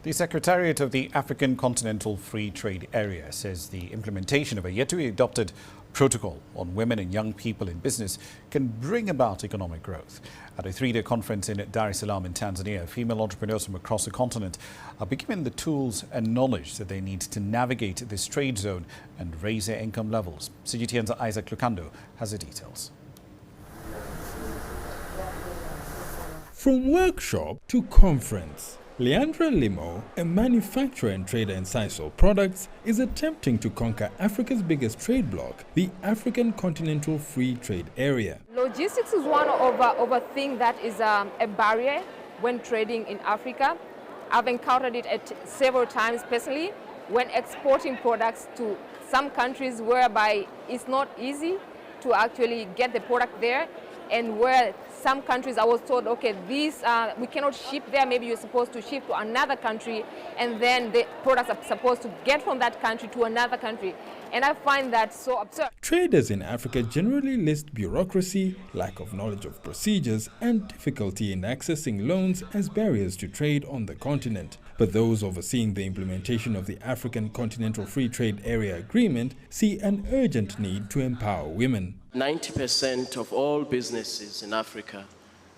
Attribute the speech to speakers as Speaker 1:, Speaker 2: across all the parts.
Speaker 1: The Secretariat of the African Continental Free Trade Area says the implementation of a yet-to-be-adopted protocol on women and young people in business can bring about economic growth. At a three-day conference in Dar es Salaam in Tanzania, female entrepreneurs from across the continent are being given the tools and knowledge that they need to navigate this trade zone and raise their income levels. CGTN's Isaac Lucando has the details.
Speaker 2: From workshop to conference, Leandra Limo, a manufacturer and trader in sisal products, is attempting to conquer Africa's biggest trade bloc, the African Continental Free Trade Area.
Speaker 3: Logistics is one of a thing that is a barrier when trading in Africa. I've encountered it several times personally when exporting products to some countries whereby it's not easy to actually get the product there, and where some countries I was told, okay, these we cannot ship there, maybe you're supposed to ship to another country, and then the products are supposed to get from that country to another country. And I find that so absurd.
Speaker 2: Traders in Africa generally list bureaucracy, lack of knowledge of procedures, and difficulty in accessing loans as barriers to trade on the continent. But those overseeing the implementation of the African Continental Free Trade Area Agreement see an urgent need to empower women.
Speaker 4: 90% of all businesses in Africa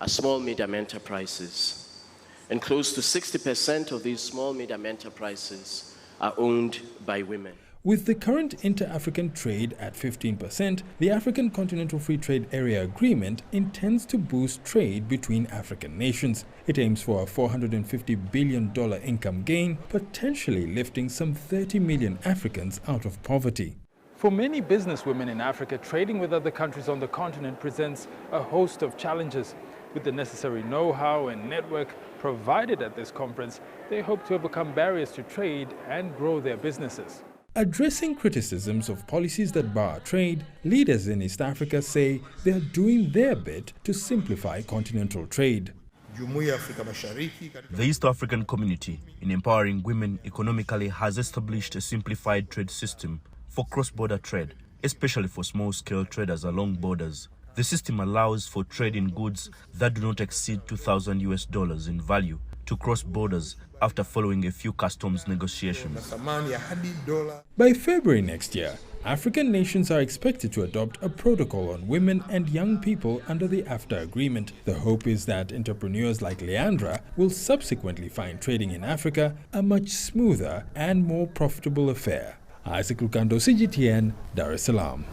Speaker 4: are small-medium enterprises, and close to 60% of these small-medium enterprises are owned by women.
Speaker 2: With the current inter-African trade at 15%, the African Continental Free Trade Area Agreement intends to boost trade between African nations. It aims for a $450 billion income gain, potentially lifting some 30 million Africans out of poverty.
Speaker 5: For many businesswomen in Africa, trading with other countries on the continent presents a host of challenges. With the necessary know-how and network provided at this conference, they hope to overcome barriers to trade and grow their businesses.
Speaker 2: Addressing criticisms of policies that bar trade, leaders in East Africa say they are doing their bit to simplify continental trade.
Speaker 6: The East African community, in empowering women economically, has established a simplified trade system for cross-border trade, especially for small-scale traders along borders. The system allows for trade in goods that do not exceed $2,000 in value to cross borders after following a few customs negotiations.
Speaker 2: By February next year, African nations are expected to adopt a protocol on women and young people under the AfCFTA agreement. The hope is that entrepreneurs like Leandra will subsequently find trading in Africa a much smoother and more profitable affair. Isaac Lucando, CGTN, Dar es Salaam.